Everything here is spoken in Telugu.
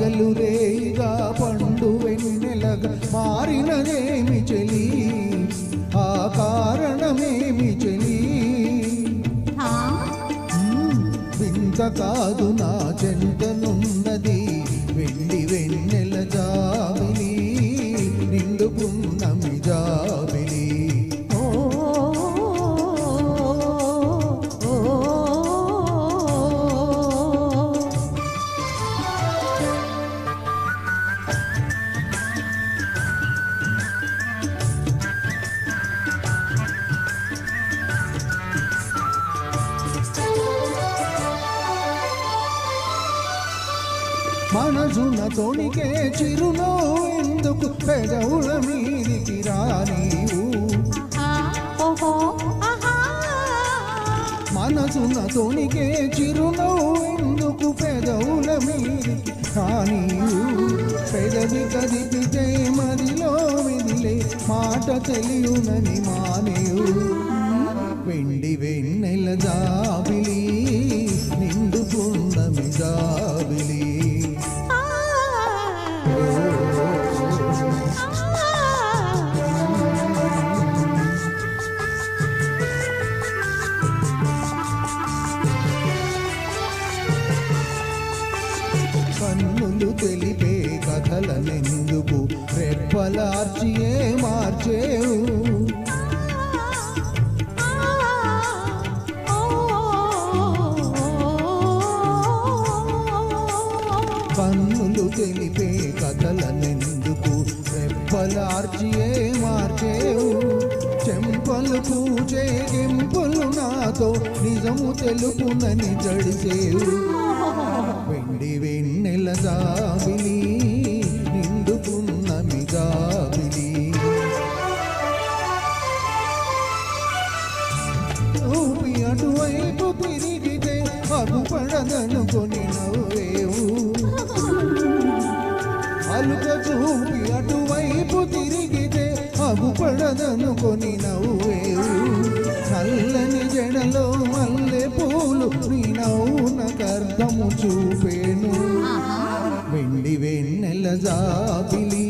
పగలు రేయిగా పండు వెన్నెలగా మారినదేమి చెలి ఆ కారణమేమి చెలి వింత కాదు నా చెంతనున్నది వెండి వెన్నెల జాబిలి నిండు పున్నమి జాబిలి మనసున తొణికే చిరునో ఎందుకు పెదవుల మీదికి రానీవు మనసున తొణికే చిరునో ఎందుకు పెదవుల మీదికి రానీవు పెదవి కదిపితే మదిలో మిదిలే మాట తెలియునని మానేవు వెండి వెన్నెల జాబిలి నిండు పున్నమి జాబిలి కన్నులు తెలిపే కథలనెందుకు రెప్పలార్చియే మార్చేవు కన్నులు తెలిపే కథలనెందుకు రెప్పలార్చియే మార్చేవు చెంపలు పూచే గింపులు నాతో నిజము తెలుపునని జడిసేవు వెండి వెన్నెల జాబిలి నిండు పున్నమి జాబిలి ఊపి అటువైపు తిరిగితే అగుపడదనుకొని నవ్వేవు అలుక చూపి అటువైపు తిరిగితే అగుపడదనుకొని నవ్వేవు నల్లని జడలో మల్లె పూలు నీ నవ్వునకర్ధము చూపేను వెండి వెన్నెల జాబిలి